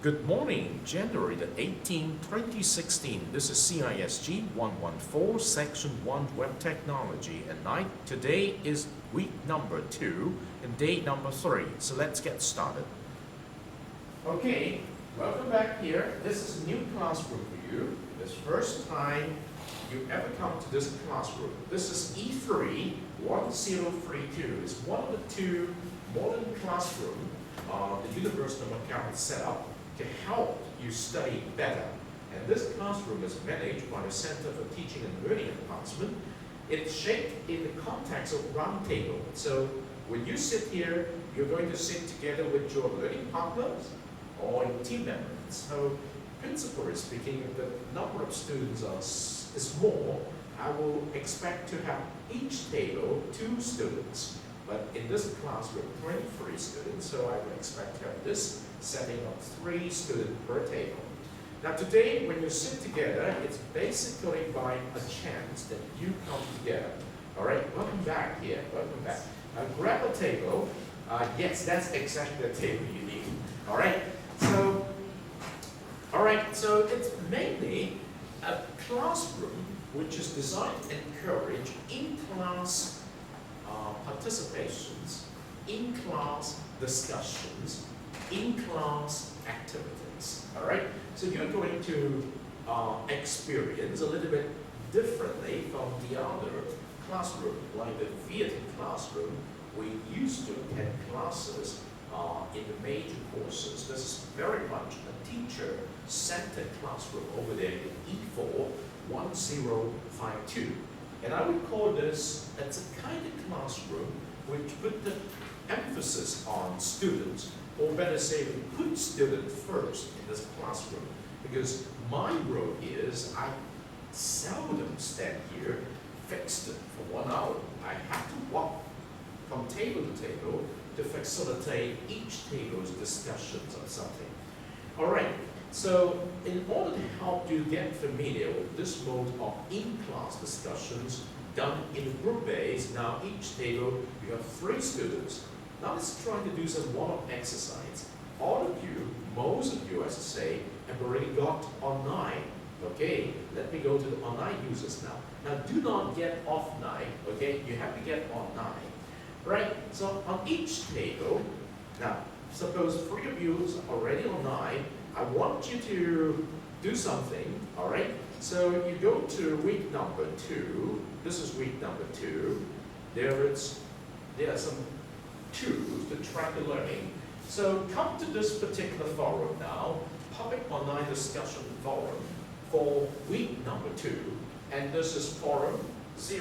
Good morning, January the 18th, 2016. This is CISG114, Section 1 Web Technology and Night. Today is week number 2 and day number 3. So let's get started. Okay, welcome back here. This is a new classroom for you. This first time you ever come to this classroom. This is E3 1032. It's one of the two modern classrooms the University of Macau has set up to help you study better. And this classroom is managed by the Center for Teaching and Learning Advancement. It's shaped in the context of roundtable. So when you sit here, you're going to sit together with your learning partners or your team members. So principally speaking, if the number of students is more, I will expect to have each table 2 students. But in this classroom, 23 students, so I would expect to have this setting of 3 students per table. Now today, when you sit together, it's basically by a chance that you come together. All right, welcome back here, welcome back. Grab a table. Yes, that's exactly the table you need. All right, so it's mainly a classroom which is designed to encourage in-class participations, in-class discussions, in-class activities. All right, so you're going to experience a little bit differently from the other classroom, like the theater classroom. We used to attend classes in the major courses. This is very much a teacher-centered classroom over there in E4 1052. And I would call this, it's a kind of classroom which put the emphasis on students, or better say, we put students first in this classroom. Because my role is, I seldom stand here fixed for 1 hour. I have to walk from table to table to facilitate each table's discussions on something. All right. So, in order to help you get familiar with this mode of in-class discussions done in a group base, now each table you have 3 students. Now let's try to do some warm-up exercise. All of you, most of you, as I say, have already got online. Okay, let me go to the online users now. Now do not get offline. Okay, you have to get online. Right. So on each table, now suppose 3 of you are already online. I want you to do something, all right? So you go to week number 2. This is week number 2. There are some tools to track the learning. So come to this particular forum now, Public Online Discussion Forum for week number 2. And this is forum 002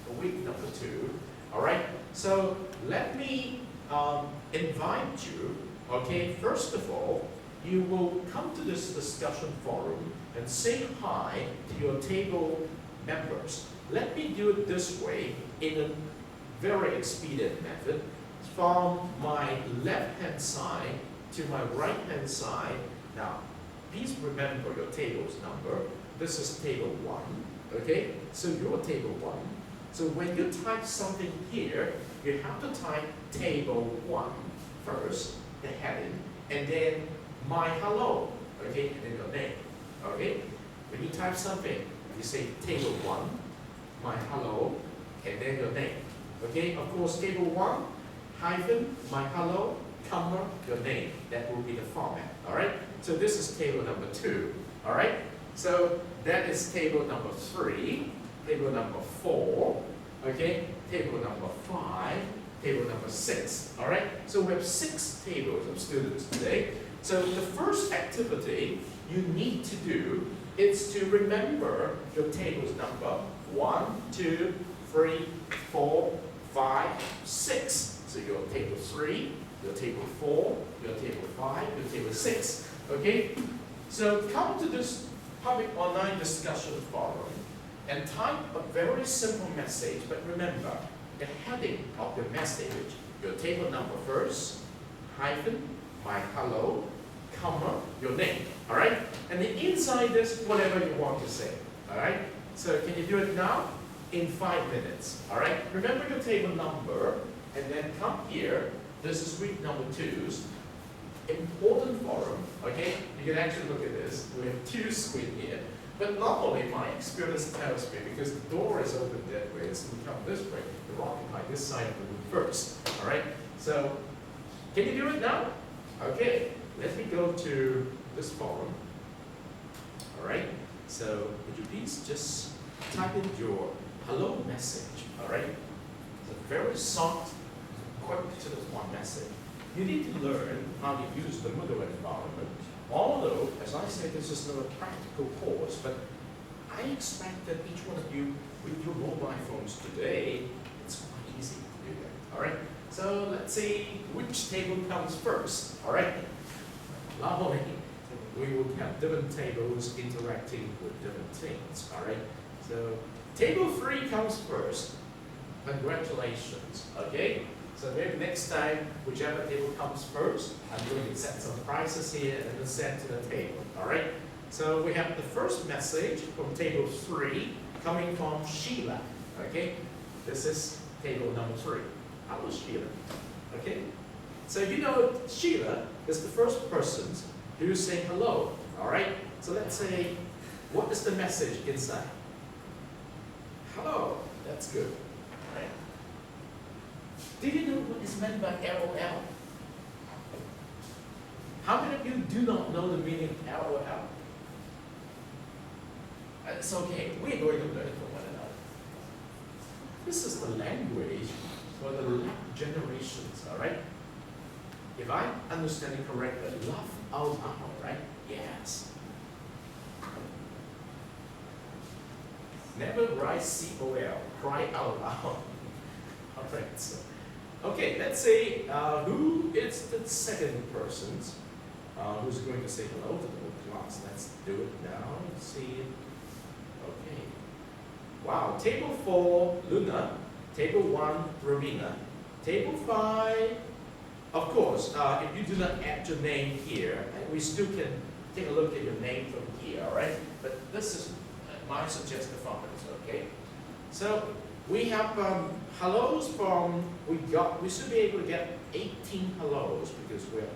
for week number 2. All right? So let me invite you. Okay, first of all, you will come to this discussion forum and say hi to your table members. Let me do it this way in a very expedient method. From my left-hand side to my right-hand side. Now, please remember your table's number. This is table 1, okay? So you're table 1. So when you type something here, you have to type table 1 first, the heading, and then my hello, okay, and then your name, okay? When you type something, you say table 1, my hello, and then your name, okay? Of course, table 1, hyphen, my hello, comma, your name. That will be the format, all right? So this is table number 2, all right? So that is table number 3, table number 4, okay? Table number 5, table number 6, all right? So we have 6 tables of students today. So the first activity you need to do is to remember your table's number 1, 2, 3, 4, 5, 6. So your table 3, your table 4, your table 5, your table 6. Okay? So come to this public online discussion forum and type a very simple message, but remember the heading of the message, your table number first, hyphen, my hello, comma, your name, all right? And then inside this, whatever you want to say, all right? So can you do it now? In 5 minutes, all right? Remember your table number, and then come here. This is week number 2's. important forum, okay? You can actually look at this. We have two screens here. But normally, my experience tells me, because the door is open that way, so we come this way, you occupy this side of the room first, all right? So, can you do it now? Okay, let me go to this forum, all right? So, would you please just type in your hello message, all right? It's a very soft, quick to the point message. You need to learn how to use the Moodle environment. Although, as I said, this is not a practical course, but I expect that each one of you, with your mobile phones today, it's quite easy to do that, all right? So let's see which table comes first, all right? Lovely. We will have different tables interacting with different things, all right? So table 3 comes first. Congratulations, okay? So maybe next time, whichever table comes first, I'm going to set some prices here and then send to the table, all right? So we have the first message from table 3 coming from Sheila, okay? This is table number 3. Hello, Sheila, okay? So you know Sheila is the first person who say hello, all right? So let's say, what is the message inside? Hello, that's good, all right? Do you know what is meant by LOL? How many of you do not know the meaning of LOL? It's okay, we're going to learn from one another. This is the language for the generations, all right? If I understand it correctly, laugh out loud, right? Yes. Never write COL, cry out loud. All right, so. Okay, let's say who is the second person who's going to say hello to the whole class. Let's do it now. Let's see. Okay. Wow. Table 4, Luna. Table 1, Romina. Table 5, of course, if you do not add your name here, we still can take a look at your name from here, all right? But this is my suggested formula, okay? So, we have hellos from, we should be able to get 18 hellos because we have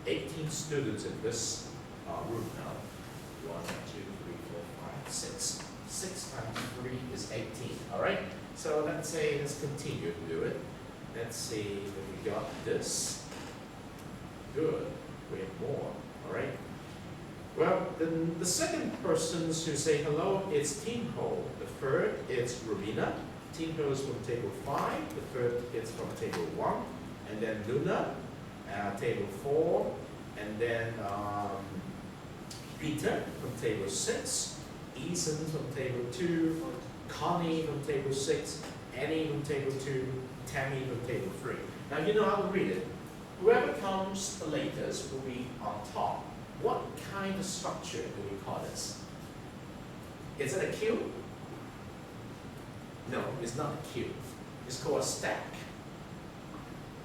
18 students in this room now. 1, 2, 3, 4, 5, 6. 6 times 3 is 18, all right? So let's say, let's continue to do it. Let's see if we got this. Good, we have more, all right? Well, then the second person who say hello is Team Ho. The third is Romina. Team Ho is from table 5, the third is from table 1, and then Luna, table 4, and then Peter from table 6, Ethan from table 2, Connie from table 6, Annie from table 2, Tammy from table 3. Now you know how to read it. Whoever comes the latest will be on top. What kind of structure do we call this? Is it a queue? No, it's not a queue. It's called a stack.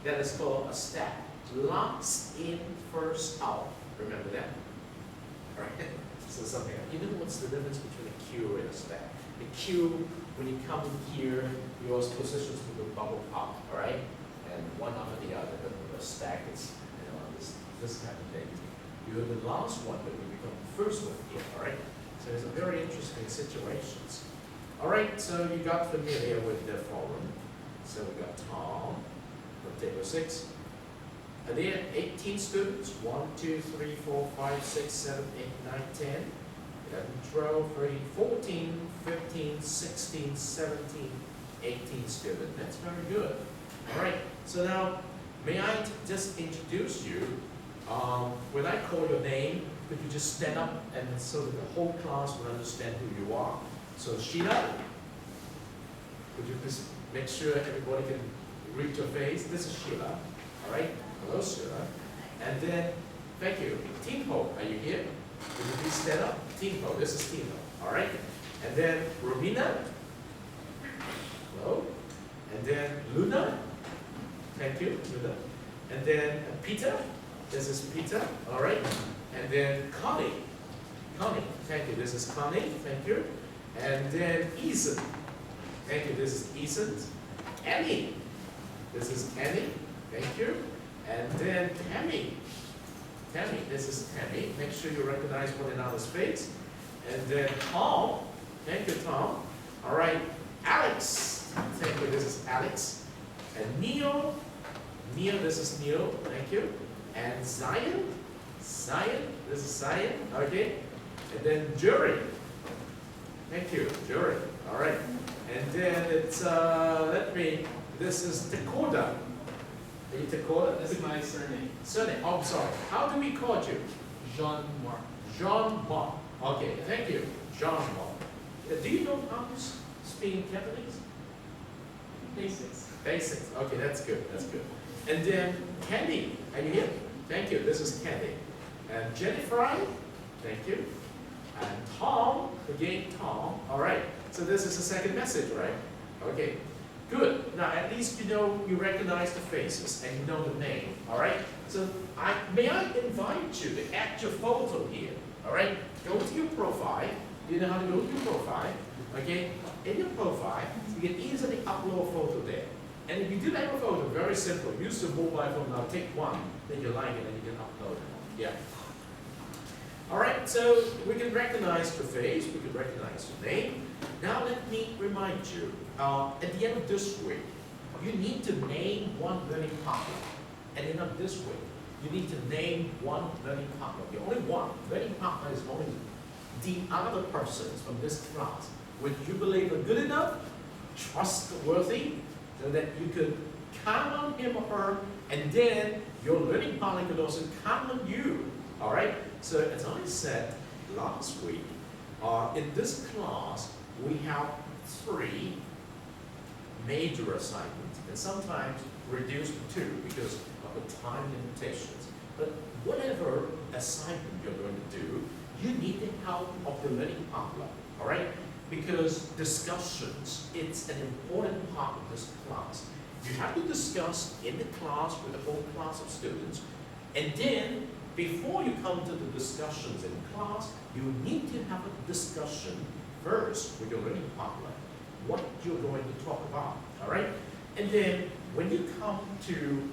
That is called a stack. Last in, first out. Remember that? All right? So something like, you know what's the difference between a queue and a stack? The queue, when you come here, your positions will bubble up, all right? And one after the other. But with a stack, it's, you know, this kind of thing. You're the last one, but you become the first one here, all right? So it's a very interesting situations. All right, so you got familiar with the forum. So we got Tom from table 6. And there 18 students, 1, 2, 3, 4, 5, 6, 7, 8, 9, 10, 11, 12, 13, 14, 15, 16, 17, 18 students. That's very good. All right, so now, may I just introduce you? When I call your name, could you just stand up and so that the whole class will understand who you are? So Sheila, would you please make sure everybody can read your face? This is Sheila, all right? Hello, Sheila. And then, thank you. Team Ho, are you here? Would you please stand up? Team Ho, this is Team Ho, all right? And then Romina, hello. And then Luna, thank you, Luna. And then Peter, this is Peter, all right? And then Connie, thank you, this is Connie, thank you. And then Ethan, thank you, this is Ethan. Annie, this is Annie, thank you. And then Tammy, this is Tammy. Make sure you recognize one another's face. And then Tom, thank you, Tom. All right, Alex, thank you, this is Alex. And Neil, this is Neil, thank you. And Zion, this is Zion, okay. And then Jury, thank you, Jury, all right. And then it's, this is Dakota. Are you Dakota? That's my surname. Surname, oh, I'm sorry. How do we call you? Jean-Marc. Jean-Marc. Okay, thank you, Jean-Marc. Do you know how to speak in Cantonese? Basics. Basics. Okay, that's good. That's good. And then Candy, are you here? Thank you. This is Candy. And Jennifer, thank you. And Tom, again Tom. All right. So this is the second message, right? Okay. Good. Now at least you recognize the faces and you know the name. All right. So may I invite you to add your photo here. All right. Go to your profile. You know how to go to your profile. Okay. In your profile, you can easily upload a photo there. And if you do have a photo, very simple. Use your mobile phone now. Take one that you like it, and you can upload it. Yeah. All right. So we can recognize your face. We can recognize your name. Now let me remind you. At the end of this week, you need to name one learning partner. At the end of this week, you need to name one learning partner. The only one learning partner is only the other persons from this class, which you believe are good enough, trustworthy, so that you could count on him or her, and then your learning partner could also count on you. All right? So as I said last week, in this class, we have 3 major assignments, and sometimes reduced to 2 because of the time limitations. But whatever assignment you're going to do, you need the help of the learning partner, all right? Because discussions, it's an important part of this class. You have to discuss in the class with the whole class of students, and then before you come to the discussions in class, you need to have a discussion first with your learning partner, what you're going to talk about, all right? And then when you come to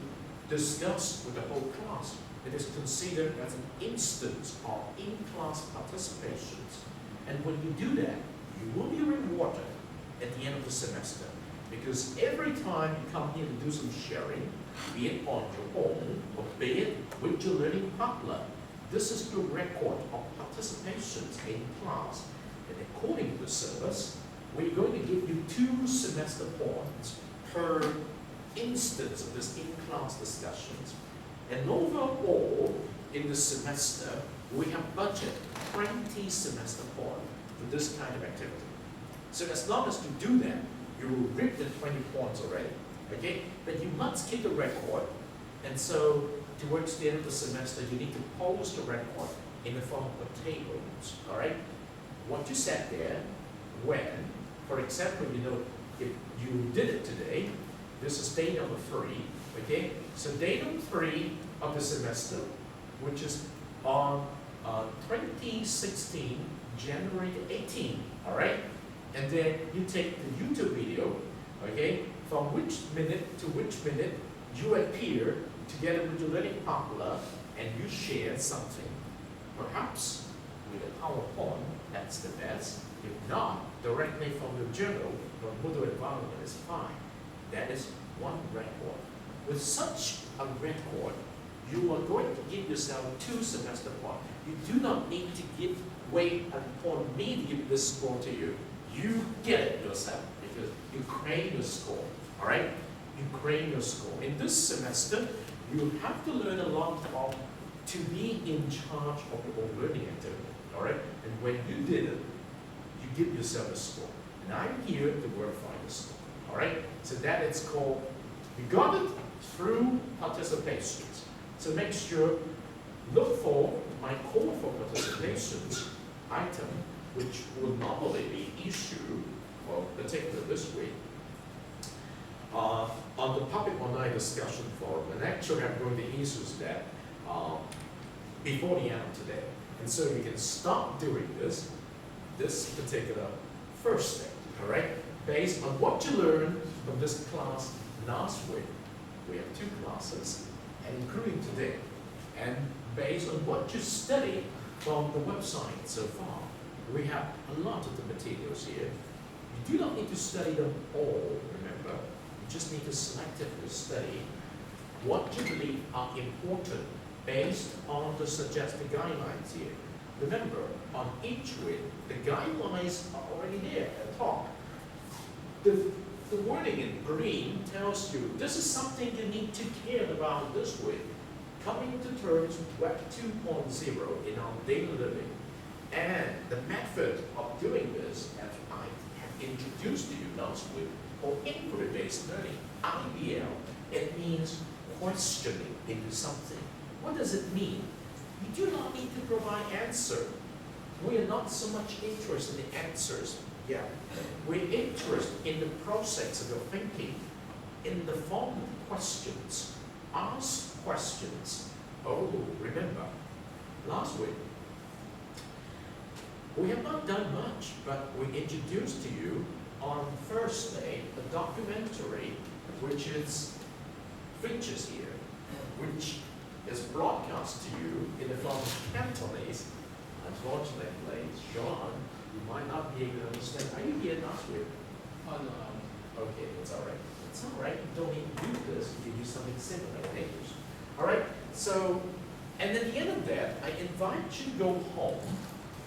discuss with the whole class, it is considered as an instance of in-class participations. And when you do that, you will be rewarded at the end of the semester. Because every time you come here to do some sharing, be it on your own or be it with your learning partner, this is your record of participations in class. And according to the syllabus, we're going to give you 2 semester points per instance of this in-class discussions. And overall, in the semester, we have budget 20 semester points for this kind of activity. So as long as you do that, you will reap the 20 points already, okay? But you must keep the record, and so towards the end of the semester, you need to post the record in the form of tables, all right? What you said there, when, for example, if you did it today, this is day number 3, okay? So day number 3 of the semester, which is on 2016, January 18, all right? And then you take the YouTube video, okay, from which minute to which minute you appear together with your learning partner and you share something. Perhaps with a PowerPoint, that's the best. If not, directly from your journal or Moodle environment is fine. That is one record. With such a record, you are going to give yourself 2 semester points. You do not need to wait for me to give this score to you. You get it yourself because you create your score, all right? You create your score. In this semester, you have to learn a lot about to be in charge of your own learning activity, all right? And when you did it, you give yourself a score. And I'm here to verify the score, all right? So that is called, you got it through participations. So make sure, look for my call for participations item, which will normally be issued, well, particularly this week, on the public online discussion forum. And actually, I'm going to issue that before the end of today. And so you can start doing this particular first thing, all right? Based on what you learned from this class last week. We have 2 classes, and including today. And based on what you study from the website so far. We have a lot of the materials here. You do not need to study them all, remember. You just need to selectively study what you believe are important based on the suggested guidelines here. Remember, on each week, the guidelines are already there at the top. The wording in green tells you this is something you need to care about this week. Coming to terms with Web 2.0 in our daily living. And the method of doing this, as I have introduced to you last week, or inquiry-based learning, IBL, it means questioning into something. What does it mean? You do not need to provide answer. We are not so much interested in answers. Yeah. We're interested in the process of your thinking in the form of questions. Ask questions. Oh, remember, last week, we have not done much, but we introduced to you on Thursday a documentary which is features here, which is broadcast to you in the form of Cantonese. Unfortunately, Sean, you might not be able to understand. Are you here last week? Oh, no. Okay, it's all right. It's all right. You don't need to do this. You can use something similar in English. All right. So, and at the end of that, I invite you to go home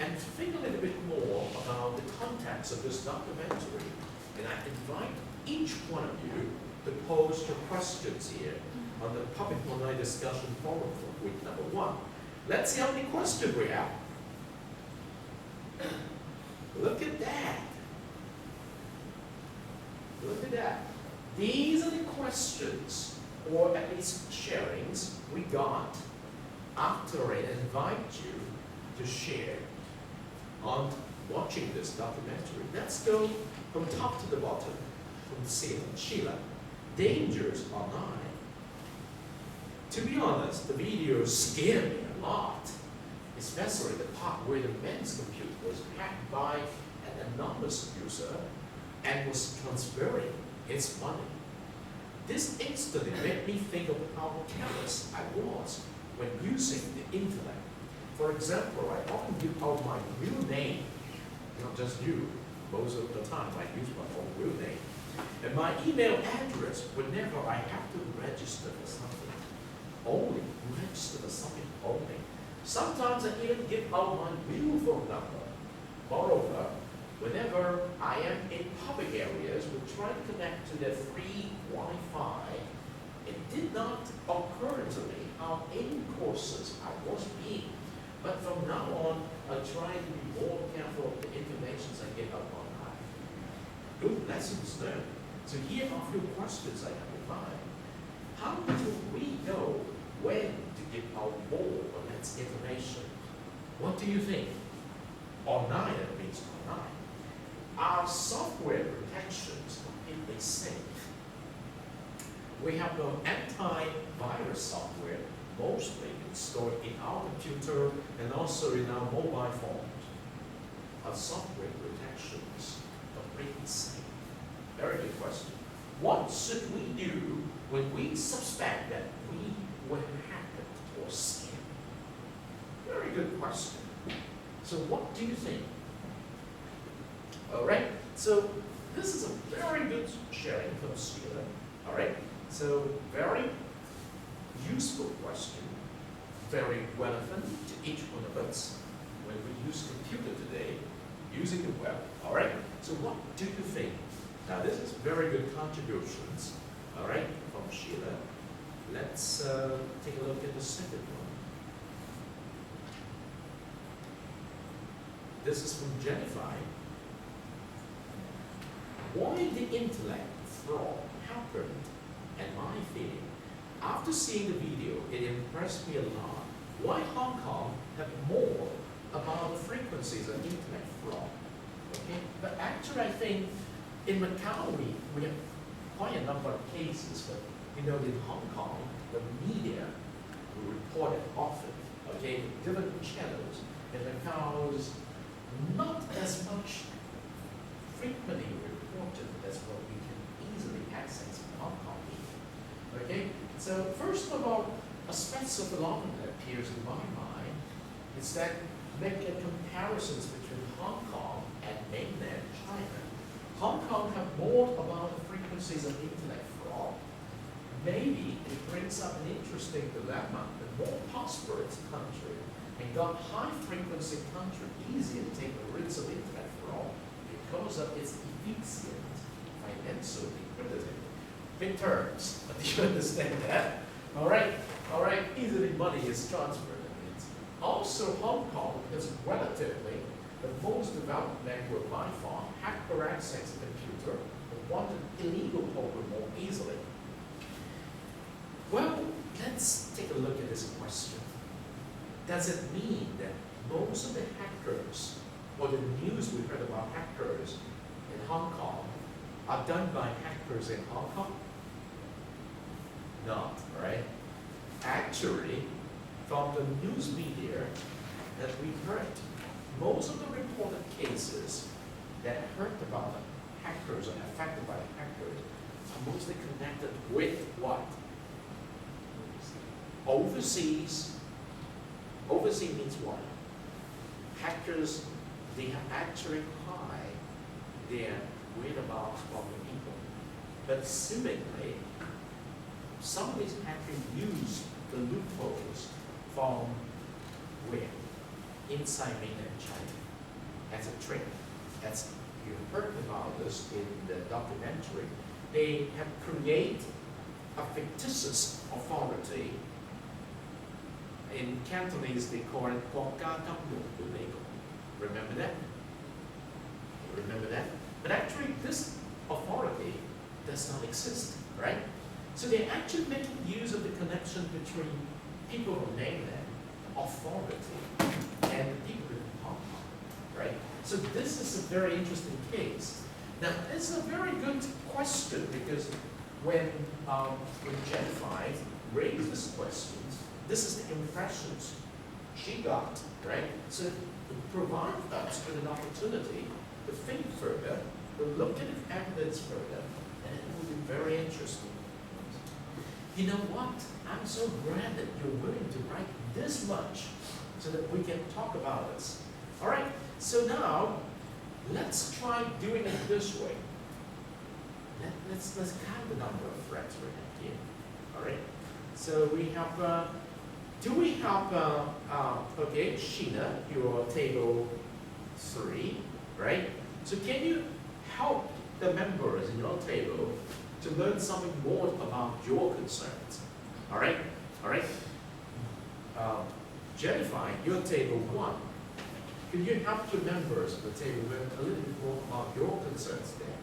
and think a little bit more about the context of this documentary. And I invite each one of you to pose your questions here on the public online discussion forum for week number 1. Let's see how many questions we have. Look at that. Look at that. These are the questions, or at least sharings, we got after I invite you to share on watching this documentary. Let's go from top to the bottom, from Sheila. Dangers online. To be honest, the videos scare me a lot, especially the part where the men's computer was hacked by an anonymous user and was transferring its money. This instantly made me think of how careless I was when using the internet. For example, I often give out my real name, not just you. Most of the time I use my own real name. And my email address whenever I have to register for something. Only register for something only. Sometimes I even give out my real phone number. Moreover, whenever I am in public areas which try to connect to the free Wi-Fi, it did not occur to me how in courses I was being. But from now on, I try to be more careful of the information I get up online. Good lessons learned. So here are a few questions I have in mind. How do we know when to give out more or less information? What do you think? Online, it means online. Are software protections completely safe? We have no antivirus software, mostly installed in our computer and also in our mobile phones. Are software protections completely safe? Very good question. What should we do when we suspect that we were hacked or scammed? Very good question. So what do you think? All right, so this is a very good sharing from Sheila. All right, so very useful question, very relevant to each one of us when we use computer today, using the web. All right, so what do you think? Now this is very good contributions, all right, from Sheila. Let's take a look at the second one. This is from Jennifer. Why the intellect fraud happened and my feeling. After seeing the video, it impressed me a lot. Why Hong Kong have more about the frequencies of internet fraud? Okay, but actually I think in Macau we have quite a number of cases, but you know in Hong Kong the media will report it often. Okay, different channels. In Macau is not as much frequently reported as what we can easily access from Hong Kong. Okay, so first of all, aspects of the phenomenon that appears in my mind is that making comparisons between Hong Kong and mainland China. Hong Kong have more amount of frequencies of internet fraud. Maybe it brings up an interesting dilemma. The more prosperous country and got high frequency country easier to take the risks of internet fraud because of its efficient financial liquidity. Big terms, but do you understand that? All right, easily money is transferred. Also, Hong Kong is relatively the most developed network by far. Hacker access a computer but wanted illegal poker more easily. Well, let's take a look at this question. Does it mean that most of the hackers, or the news we heard about hackers in Hong Kong, are done by hackers in Hong Kong? Not, right? Actually, from the news media that we heard, most of the reported cases that heard about the hackers or affected by the hackers are mostly connected with what? Overseas. Overseas means what? Hackers, they have actually hide their whereabouts from the people. But seemingly, some of these hackers use the loopholes from where? Inside mainland China. As a trick. As you heard about this in the documentary, they have created a fictitious authority. In Cantonese, they call it 國家金融管理局. Remember that? Remember that? But actually, this authority does not exist, right? So they're actually making use of the connection between people from mainland, authority, and the people in Hong Kong, right? So this is a very interesting case. Now, it's a very good question because when Jennifer raised this question, this is the impressions she got, right? So it provides us with an opportunity to think further, to look at the evidence further, and it will be very interesting. You know what? I'm so glad that you're willing to write this much so that we can talk about this. All right, so now let's try doing it this way. Let's count the number of threads we have here. All right, so we have, do we have, okay, Sheena, you're table 3, right? So can you help the members in your table to learn something more about your concerns? All right, all right. Jennifer, you're table 1. Can you help the members of the table learn a little bit more about your concerns there?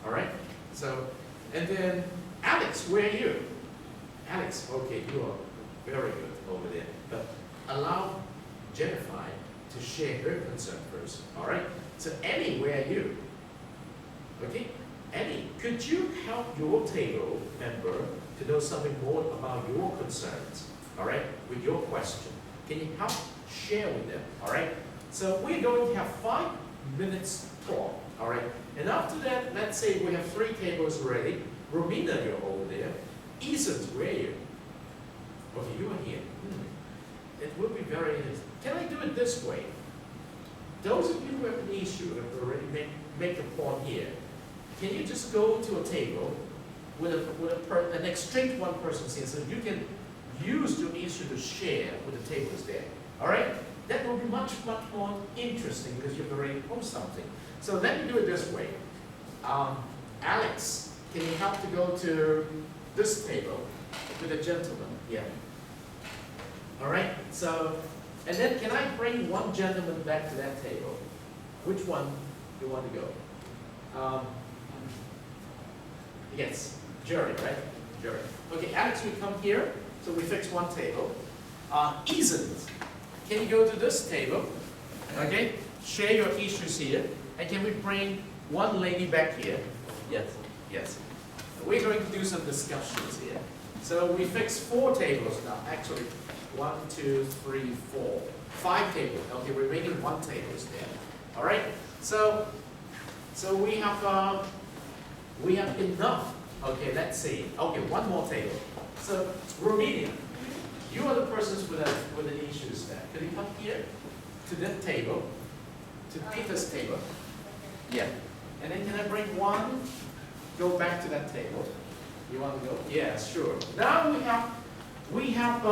All right. So, and then Alex, where are you? Alex, okay, you are very good over there. But allow Jennifer to share her concern first. All right. So Annie, where are you? Okay. Annie, could you help your table member to know something more about your concerns? All right, with your question. Can you help share with them? All right. So we're going to have 5 minutes talk. All right. And after that, let's say we have 3 tables ready. Romina, you're over there. Ethan, where are you? Okay, you are here. It will be very interesting. Can I do it this way? Those of you who have an issue have already make a point here. Can you just go to a table with an extreme one person here, so you can use your issue to share with the tables there. All right? That will be much more interesting because you've already posted something. So let me do it this way. Alex, can you help to go to this table with a gentleman? Yeah. All right. So, and then can I bring one gentleman back to that table? Which one do you want to go? Yes, Jerry, right? Jerry. Okay, Alex, we come here. So we fix one table. Ethan, can you go to this table? Okay, share your issues here. And can we bring one lady back here? Yes, yes. We're going to do some discussions here. So we fix 4 tables now. Actually, 1, 2, 3, 4, 5 tables. Okay, we're making 1 table there. All right. So we have enough. Okay, let's see. Okay, 1 more table. So Romania, You are the persons with the issues there. Could you come here to that table, to Peter's table? Yeah. And then can I bring one? Go back to that table. You want to go? Yeah, sure. Now we have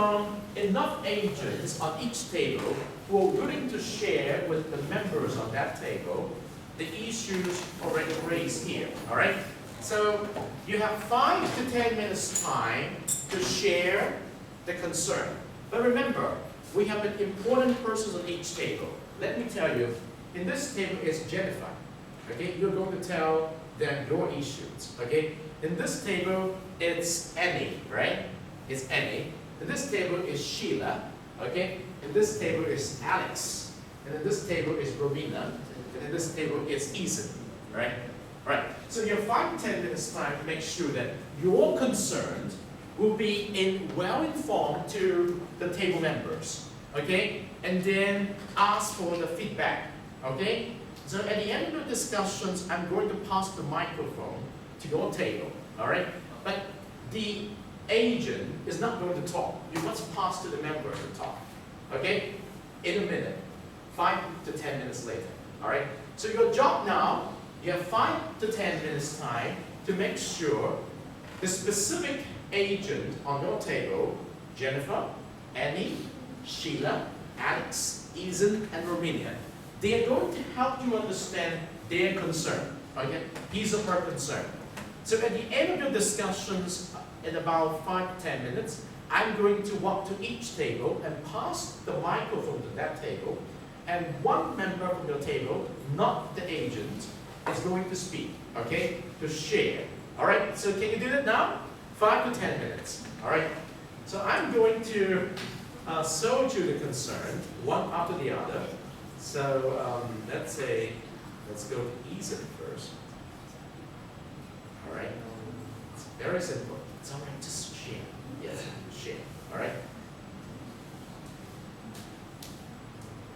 enough agents on each table who are willing to share with the members on that table the issues already raised here. All right. So you have 5 to 10 minutes time to share the concern. But remember, we have an important person on each table. Let me tell you, in this table is Jennifer. Okay, you're going to tell them your issues. Okay, in this table it's Annie, right? It's Annie. In this table is Sheila. Okay, in this table is Alex, and in this table is Rowena, and in this table is Ethan. Right? Right. So you have 5 to 10 minutes time to make sure that your concerns will be well informed to the table members. Okay, and then ask for the feedback. Okay. So at the end of the discussions, I'm going to pass the microphone to your table, all right? But the agent is not going to talk. You must pass to the members to talk, okay? In a minute, 5 to 10 minutes later, all right? So your job now, you have 5 to 10 minutes time to make sure the specific agent on your table, Jennifer, Annie, Sheila, Alex, Ethan, and Romania, they are going to help you understand their concern, okay? His or her concern. So at the end of your discussions, in about 5 to 10 minutes, I'm going to walk to each table and pass the microphone to that table, and one member from your table, not the agent, is going to speak, okay? To share. All right, so can you do that now? 5 to 10 minutes, all right? So I'm going to sort you the concern, one after the other. So let's go to Ethan first. All right, it's very simple. It's all right, just share. Yes, share. All right.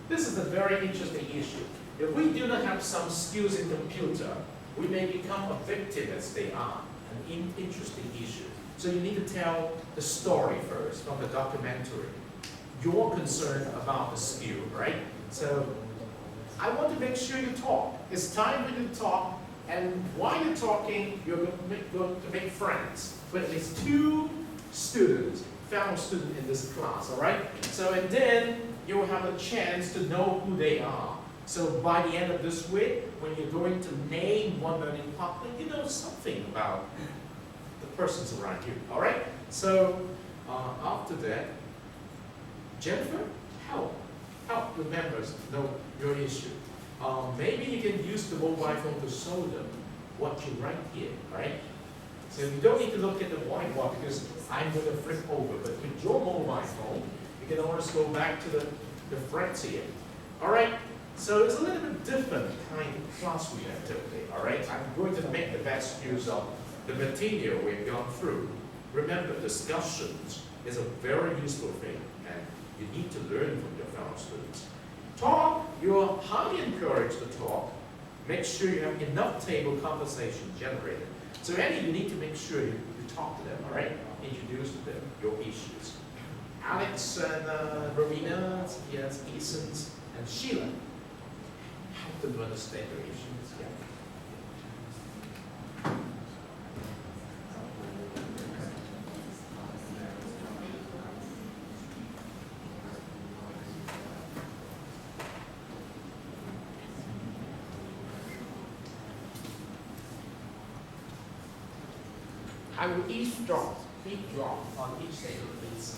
This is a very interesting issue. If we do not have some skills in computer, we may become a victim as they are. An interesting issue. So you need to tell the story first from the documentary. Your concern about the skill, right? So I want to make sure you talk. It's time for you to talk, and while you're talking, you're going to make friends with at least 2 students, fellow students in this class, all right? So, and then you will have a chance to know who they are. So by the end of this week, when you're going to name one learning partner, you know something about the persons around you, all right? So after that, Jennifer, help the members know your issue. Maybe you can use the mobile phone to show them what you write here, right? So you don't need to look at the whiteboard because I'm going to flip over, but with your mobile phone, you can always go back to the friends here. All right, so it's a little bit different kind of classroom activity, all right? I'm going to make the best use of the material we've gone through. Remember, discussions is a very useful thing, and you need to learn from your fellow students. Talk, you're highly encouraged to talk. Make sure you have enough table conversation generated. So Annie, you need to make sure you talk to them, all right? Introduce to them your issues. Alex and Rowena, yes, Ethan, and Sheila. Help them to understand their issues. Yeah. I will eavesdrop on each table, please.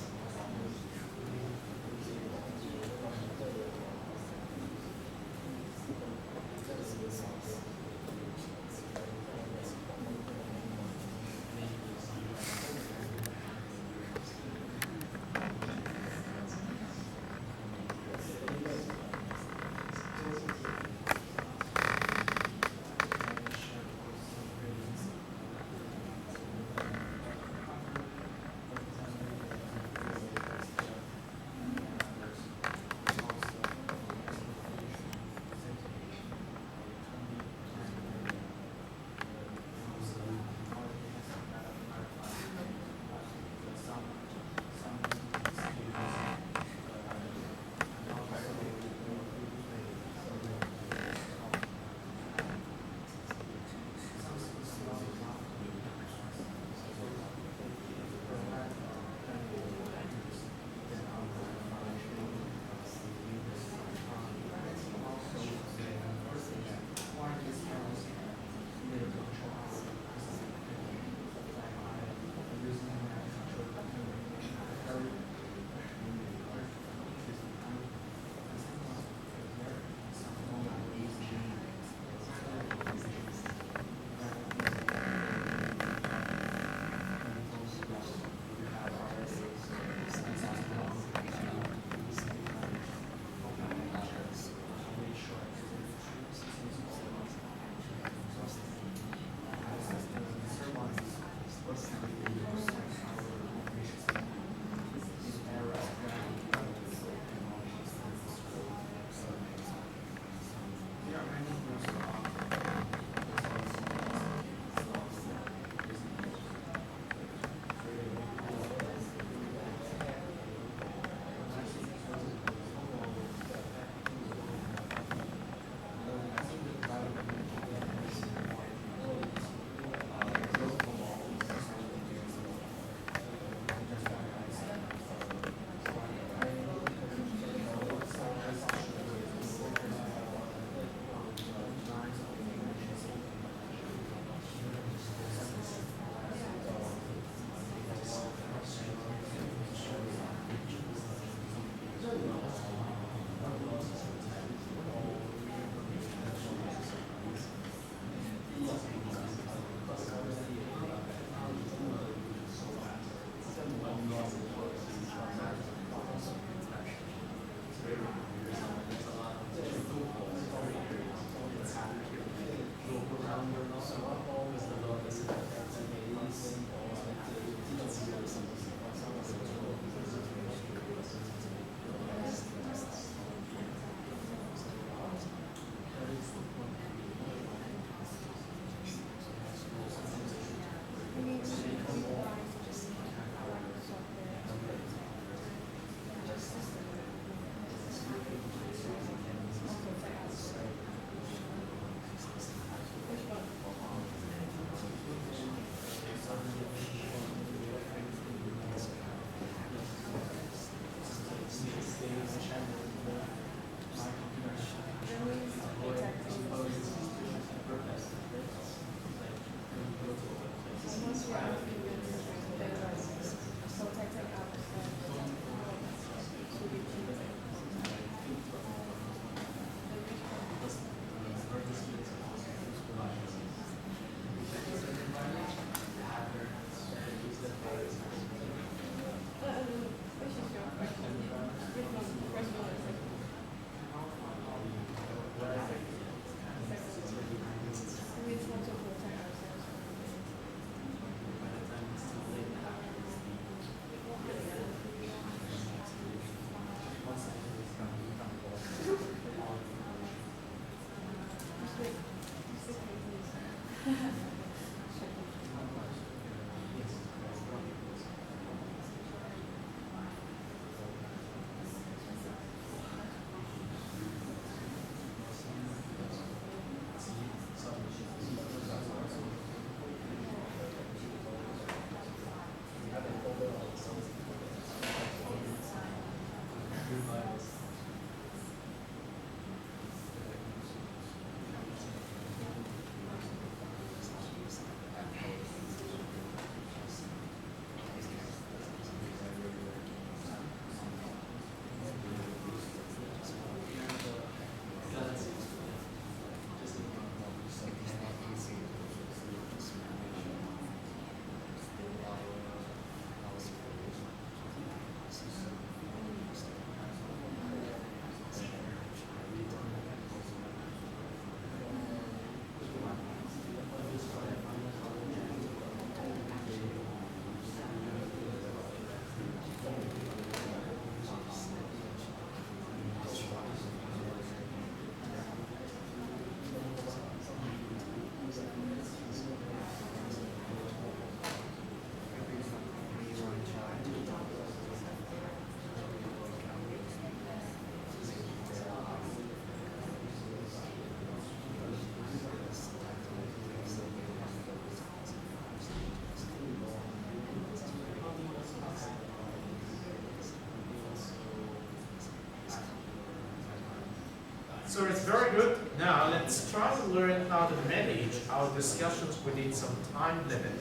So it's very good. Now let's try to learn how to manage our discussions within some time limit.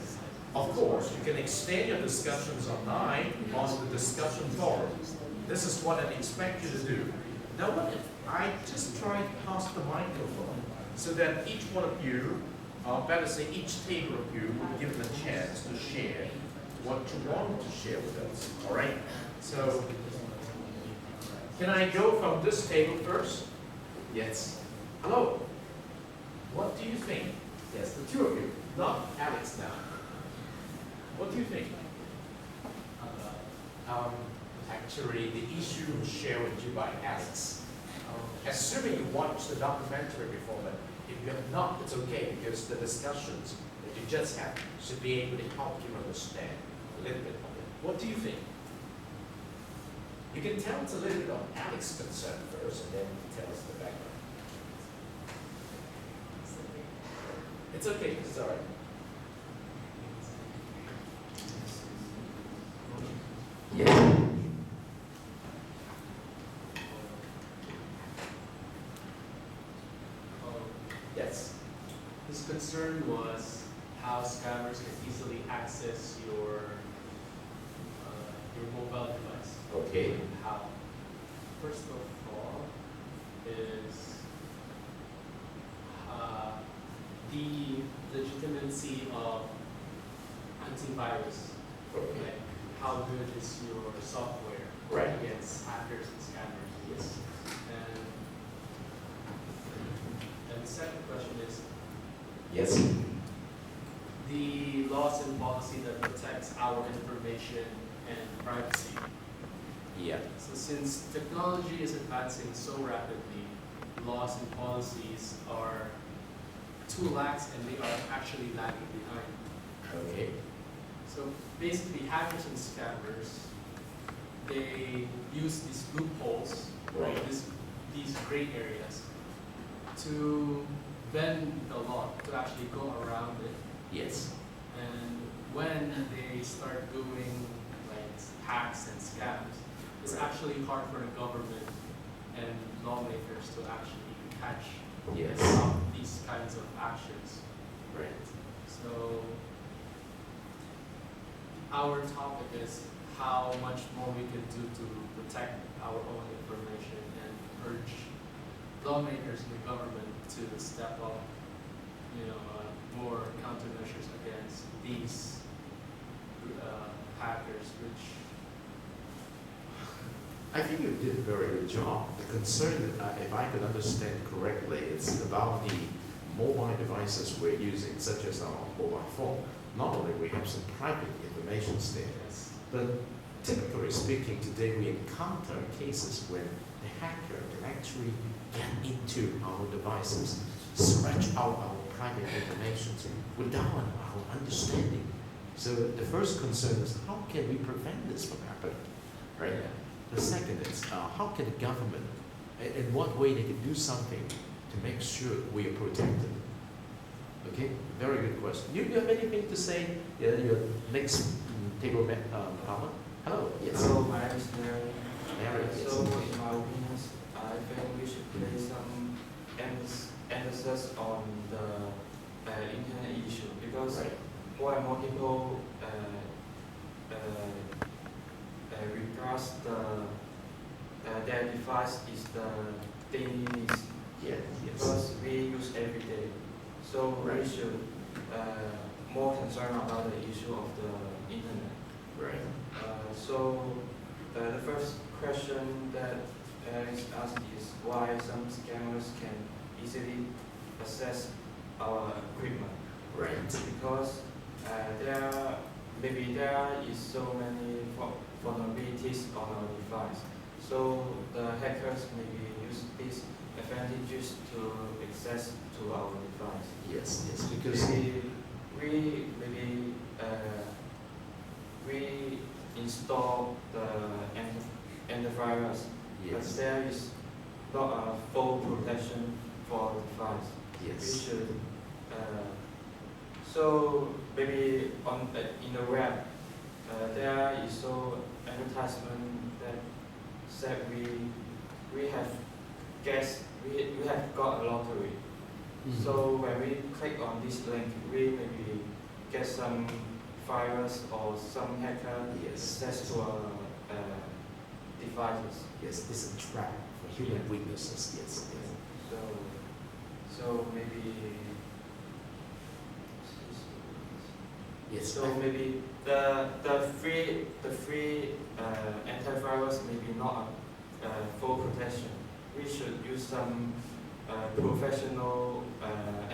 Of course, you can extend your discussions online on the discussion forum. This is what I expect you to do. Now what if I just try to pass the microphone so that each one of you, better say each table of you, will give them a chance to share what you want to share with us. All right? So, can I go from this table first? Yes. Hello. What do you think? Yes, the two of you, not Alex now. What do you think? Actually, the issue was shared with you by Alex. Assuming you watched the documentary before, but if you have not, it's okay, because the discussions that you just had should be able to help you understand a little bit of it. What do you think? You can tell us a little bit of Alex's concern first, and then you can tell us the background. It's okay, it's all right. Yeah. Yes. His concern was how scammers can easily access your mobile device. Okay. How? First of all, is the legitimacy of antivirus. Okay. Like, how good is your software Right. against hackers and scammers? Yes. And the second question is Yes. the laws and policy that protects our information and privacy. Yeah. So since technology is advancing so rapidly, laws and policies are too lax and they are actually lagging behind. Okay. So basically hackers and scammers, they use these loopholes, right? These gray areas to bend the law, to actually go around it. Yes. And when they start doing like hacks and scams, it's Right. actually hard for the government and lawmakers to actually catch Yes. these kinds of actions. Right. So our topic is how much more we can do to protect our own information and urge lawmakers and the government to step up, more countermeasures against these hackers, which I think you did a very good job. The concern, if I could understand correctly, it's about the mobile devices we're using, such as our mobile phone. Not only we have some private information there, is but typically speaking, today we encounter cases when the hacker can actually get into our devices, scratch out our private information without our understanding. So the first concern is how can we prevent this from happening, right? The second is how can the government, in what way they can do something to make sure we are protected? Okay, very good question. You have anything to say? Yeah, your next table partner. Hello. Yes. Hello, my name is Mary. Mary, yes. So, in my opinion, I think we should place some emphasis on the internet issue because Right. more and more people regards their device is the daily needs Yes. because we use every day. So Right. we should more concerned about the issue of the internet. Right. So the first question that is asked is why some scammers can easily access our equipment. Right. Because there is so many vulnerabilities on our device. So the hackers maybe use these advantages to access to our device. Yes. Yes. Because we install the antivirus, but yes. there is not a full protection for our device. We Yes. should so maybe in the web there is so advertisement that said we have guess we have got a lottery. So when we click on this link, we maybe get some virus or some hacker access to our devices. Yes, it's a trap for human weaknesses. Yes. So maybe. Yes. So maybe the free antivirus maybe not a full protection. We should use some professional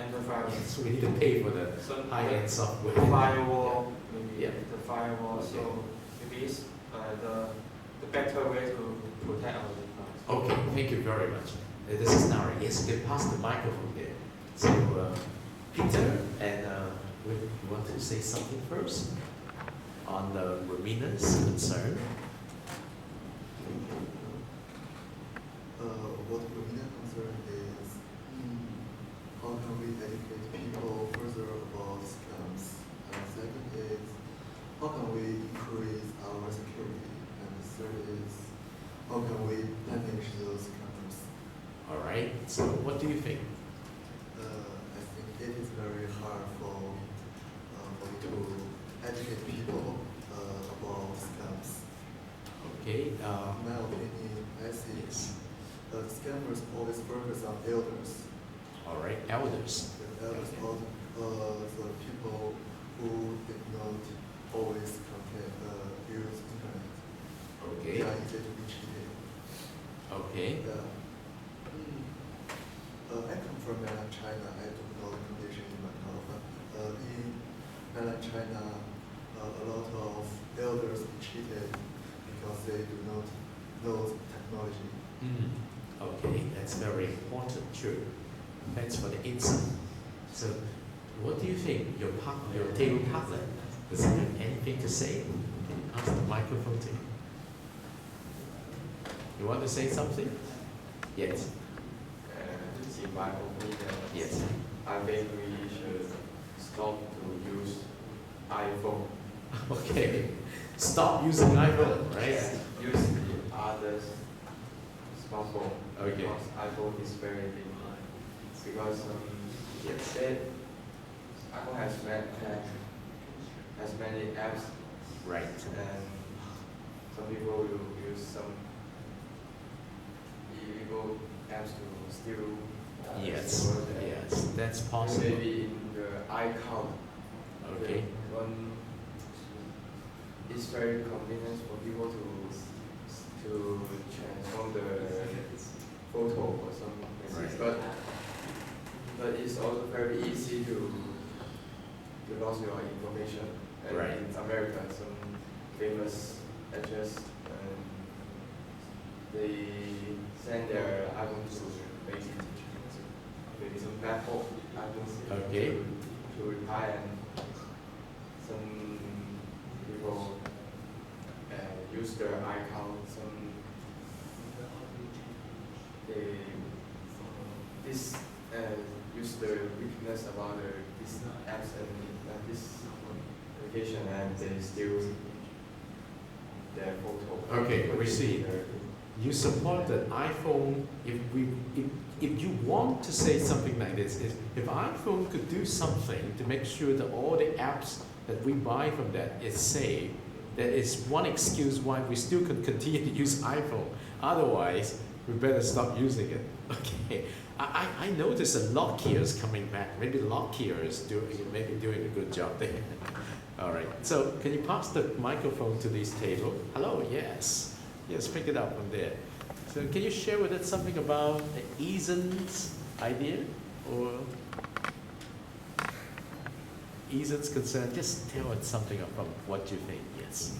antivirus. Yes, we need to pay for the Some high-end software. firewall, maybe Yeah. the firewall. Okay. So maybe it's the better way to protect our device. Okay, thank you very much. This is Nara. Yes, you can pass the microphone there. So, Peter, and you want to say something first on Romina's concern? What Romina concern is how can we educate people further about scams? And second is how can we increase our security? And the third is how can we punish those scammers? All right. So, what do you think? I think it is very hard for me to educate people about scams. Okay. In my opinion, I think scammers always focus on elders. All right. Elders. The elders are the people who did not always use internet. Okay. They are easy to be cheated. Okay. I come from mainland China. I don't know the condition in Macau, but in mainland China, a lot of elders are cheated because they do not know technology. Okay, that's very important, true. Thanks for the insight. So, what do you think? Your table partner, does he have anything to say? Can you pass the microphone to him? You want to say something? Yes. In my opinion, Yes. I think we should stop to use iPhone. Okay. Stop using iPhone, right? Use the others smartphone. Okay. Because iPhone is very big. Because iPhone has many apps. Right. And some people will use some illegal apps to steal. Yes. Yes, that's And possible. maybe in the iCloud. Okay. It's very convenient for people to transform the photo or something. Right. But it's also very easy to lose your information. And Right. in America, some famous actors they send their album to maybe some bad hope albums Okay. to reply, and some people use their iCloud. Use the weakness about this apps and this application, and they steal their photo. Okay, we see. You support that iPhone. If you want to say something like this, if iPhone could do something to make sure that all the apps that we buy from that is safe, that is one excuse why we still can continue to use iPhone. Otherwise, we better stop using it. Okay. I noticed that Lockyer is coming back. Maybe Lockyer is doing a good job there. All right. So can you pass the microphone to this table? Hello. Yes. Yes. Pick it up from there. So can you share with us something about Eason's idea or Eason's concern? Just tell us something from what you think. Yes.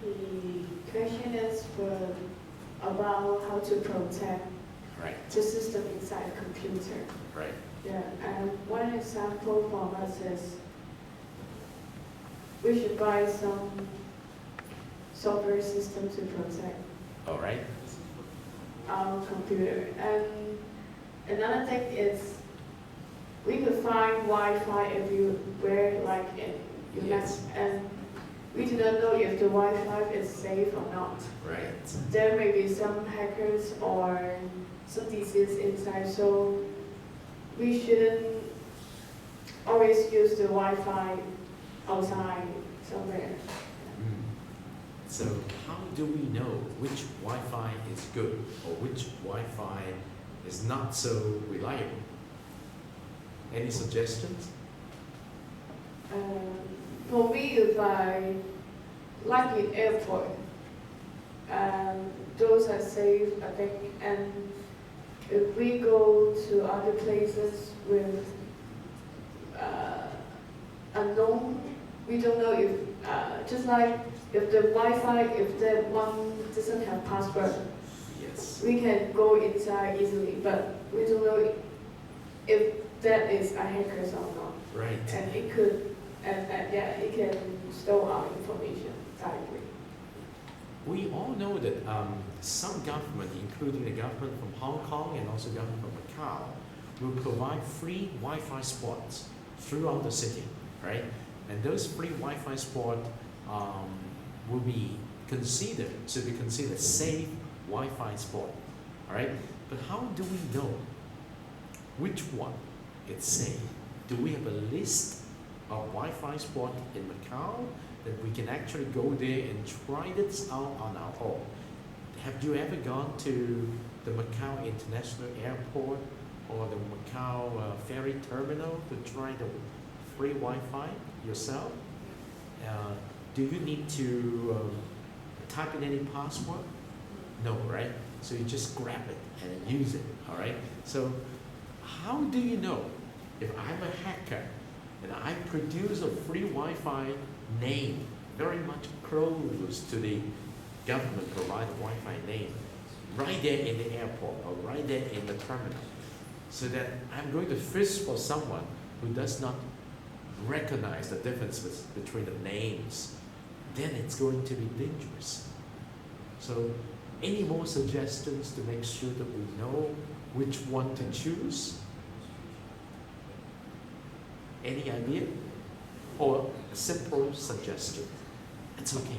The question is about how to protect Right. the system inside a computer. Right. Yeah, and one example from us is we should buy some software system to protect All right. our computer. And another thing is we could find Wi-Fi everywhere, like in US, Yes. and we do not know if the Wi-Fi is safe or not. Right. There may be some hackers or some disease inside, so we shouldn't always use the Wi-Fi outside somewhere. So how do we know which Wi-Fi is good or which Wi-Fi is not so reliable? Any suggestions? For me, if I like in airport, those are safe, I think. And if we go to other places with unknown, we don't know if, just like if the Wi-Fi, if that one doesn't have password, Yes. we can go inside easily, but we don't know if that is a hackers or not. Right. And it could, yeah, it can store our information directly. We all know that some government, including the government from Hong Kong and also government from Macau, will provide free Wi-Fi spots throughout the city, right? And those free Wi-Fi spots will be considered, should be considered safe Wi-Fi spot, all right? But how do we know which one is safe? Do we have a list of Wi-Fi spot in Macau that we can actually go there and try this out on our own? Have you ever gone to the Macau International Airport or the Macau ferry terminal to try the free Wi-Fi yourself? Do you need to type in any password? No, right? So you just grab it and use it, all right? So how do you know if I'm a hacker and I produce a free Wi-Fi name very much close to the government provided Wi-Fi name right there in the airport or right there in the terminal, so that I'm going to fish for someone who does not recognize the difference between the names, then it's going to be dangerous. So any more suggestions to make sure that we know which one to choose? Any idea? Or a simple suggestion? It's okay.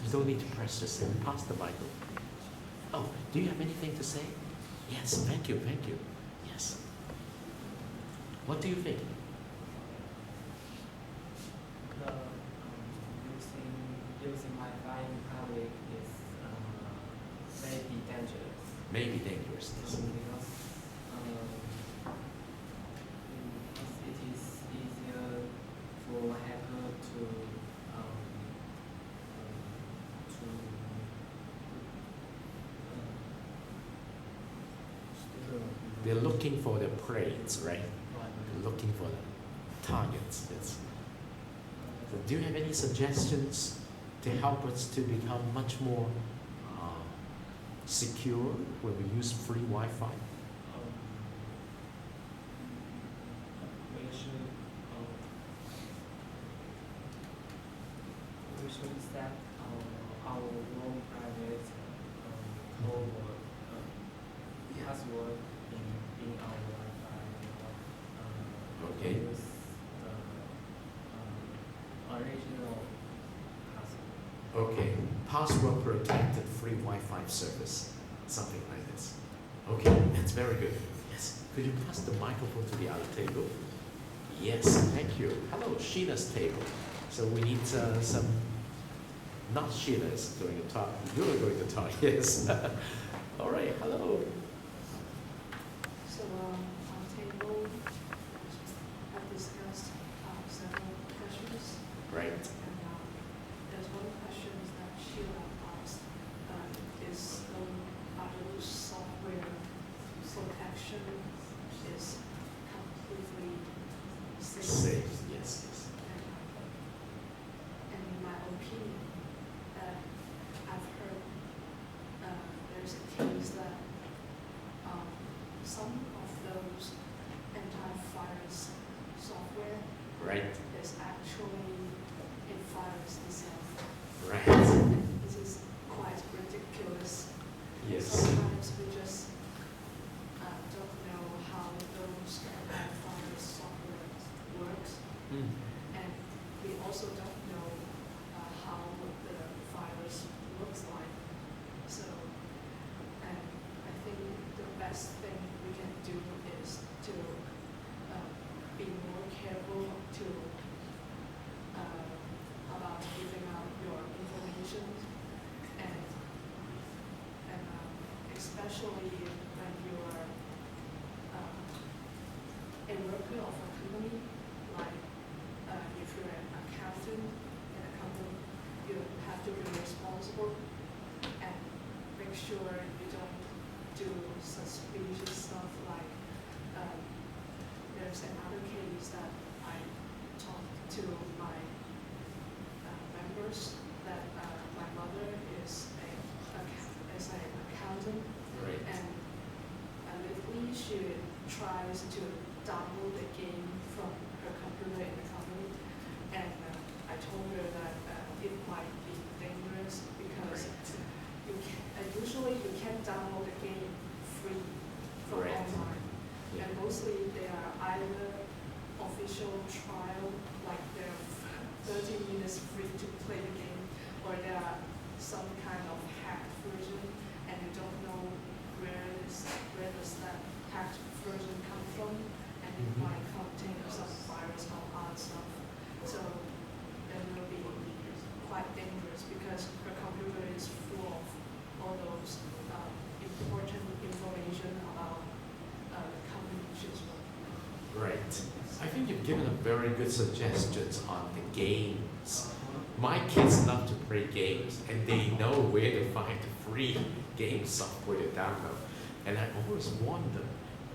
You don't need to press the same. Pass the Bible. Oh, do you have anything to say? Yes, thank you, thank you. Yes. What do you think? Using Wi-Fi in public is maybe dangerous. Maybe dangerous. Because it is easier for hacker to They're looking for the prey, right? They're looking for the targets. Yes. So do you have any suggestions to help us to become much more secure when we use free Wi-Fi? we should set our own private code password in our Wi-Fi. Okay. Use the original password. Okay, password protected free Wi-Fi service, something like this. Okay, that's very good. Yes, could you pass the microphone to the other table? Yes, thank you. Hello, Sheena's table. So we need some, not Sheena's going to talk, you're going to talk, yes. All right, hello. So our table have discussed several questions. Right. And there's one question that Sheila asked, are those software protection is completely safe? Safe, yes, yes. And in my opinion, I've heard there's a case that some of those antivirus software Right, is actually a virus itself. right, This is quite ridiculous. yes. Sometimes we just don't know how those antivirus software works, Mm. and we also don't know especially when you are a worker of a company, like if you're an accountant in a company, you have to be responsible and make sure you don't do suspicious stuff like there's another case that I talked to my members that my mother is an accountant Right. and lately she tries to download the game from her computer in the company and I told her that it might be dangerous because usually you can't download the game free from Right. online. Yeah. And mostly they are either official trial, like they're 30 minutes free to play the game, or there are some kind of hacked version, and you don't know where does that hacked version come from, and it Mhm. might contain some virus or other stuff. So it will be quite dangerous because her computer is full of all those important information about the company she's working. Right. I think you've given a very good suggestions on the games. My kids love to play games and they know where to find the free game software to download. And I always wonder,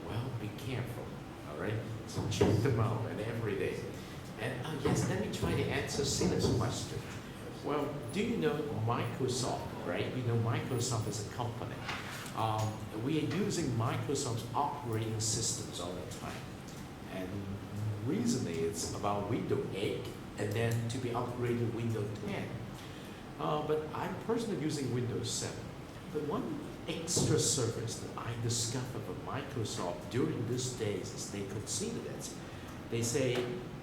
well, be careful, all right? So check them out and every day. And yes, let me try to answer Sina's question. Well, do you know Microsoft, right? You know Microsoft is a company. We are using Microsoft's operating systems all the time. And recently it's about Windows 8 and then to be upgraded Windows 10. But I'm personally using Windows 7. But one extra service that I discovered from Microsoft during these days is they consider that. They say,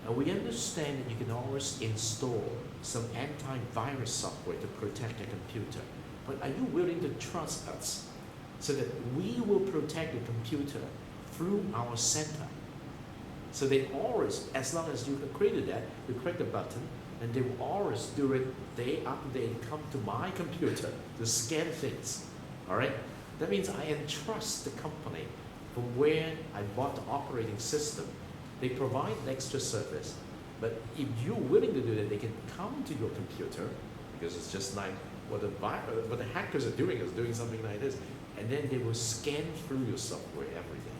we understand that you can always install some antivirus software to protect your computer, but are you willing to trust us so that we will protect the computer through our center? So they always, as long as you agree to that, you click the button, and they will always do it day after day, come to my computer to scan things, all right? That means I entrust the company from where I bought the operating system. They provide an extra service, but if you're willing to do that, they can come to your computer, because it's just like what the hackers are doing is doing something like this, and then they will scan through your software every day,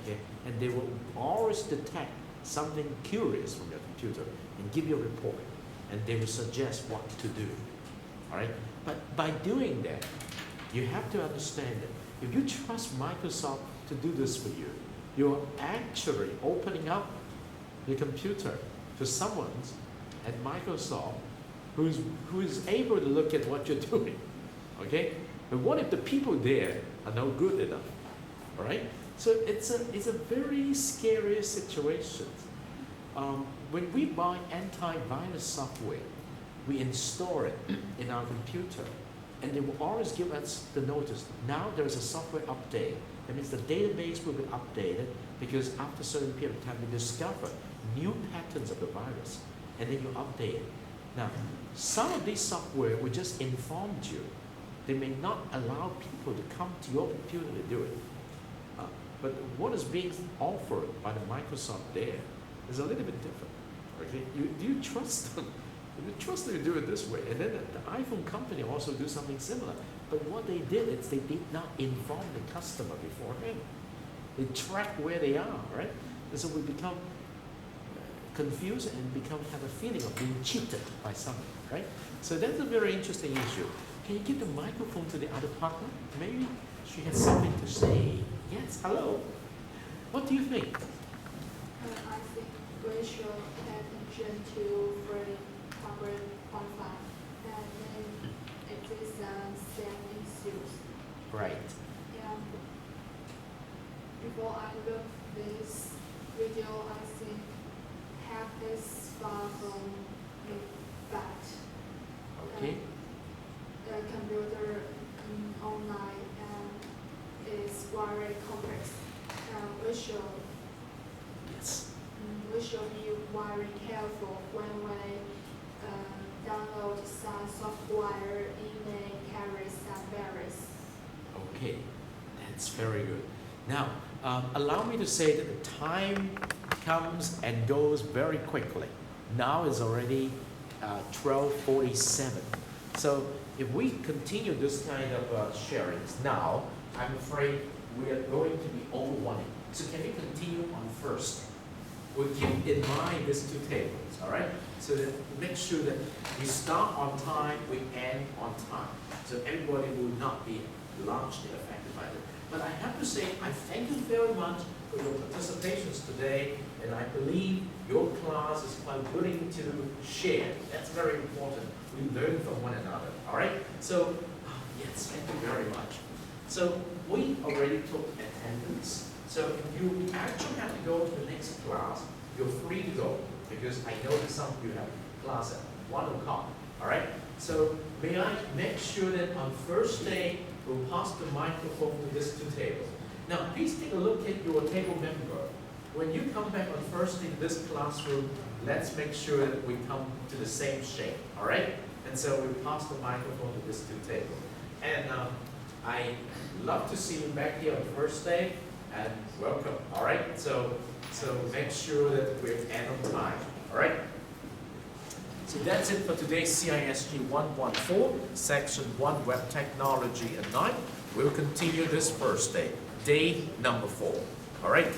okay? And they will always detect something curious from your computer and give you a report, and they will suggest what to do, all right? But by doing that, you have to understand that if you trust Microsoft to do this for you, you're actually opening up your computer to someone at Microsoft who is able to look at what you're doing, okay? But what if the people there are no good enough, all right? So it's a very scary situation. When we buy antivirus software, we install it in our computer, and they will always give us the notice. Now there's a software update. That means the database will be updated because after a certain period of time, we discover new patterns of the virus, and then you update it. Now, some of these software will just inform you. They may not allow people to come to your computer to do it. But what is being offered by the Microsoft there is a little bit different. Okay, do you trust them? You trust them to do it this way, and then the iPhone company also do something similar. But what they did is they did not inform the customer beforehand. They track where they are, right? And so we become confused and have a feeling of being cheated by someone, right? So that's a very interesting issue. Can you give the microphone to the other partner? Maybe she has something to say. Yes, hello. What do you think? I think we should pay attention to free covered Wi-Fi, and then it is same issues. Right. And before I look this video, I think hack is far from me, but Okay. the computer online is very complex. Yes. We should be very careful when we download some software. It may carry some virus. Okay. That's very good. Now, allow me to say that the time comes and goes very quickly. Now is already 12:47. So if we continue this kind of sharings now, I'm afraid we are going to be overrunning. So can we continue on first? We'll keep in mind these two tables, all right? So that make sure that we start on time, we end on time. So everybody will not be largely affected by it. But I have to say, I thank you very much for your participations today, and I believe your class is quite willing to share. That's very important. We learn from one another, all right? So, yes, thank you very much. So, we already took attendance. So, if you actually have to go to the next class, you're free to go, because I know that some of you have class at 1 o'clock, all right? So, may I make sure that on first day, we'll pass the microphone to these two tables. Now, please take a look at your table member. When you come back on first day to this classroom, let's make sure that we come to the same shape, all right? And so we pass the microphone to these two tables. And I love to see you back here on first day, and welcome, all right? So make sure that we end on time, all right? So that's it for today's CISG 114, Section 1, Web Technology and 9. We'll continue this first day, day number 4. All right?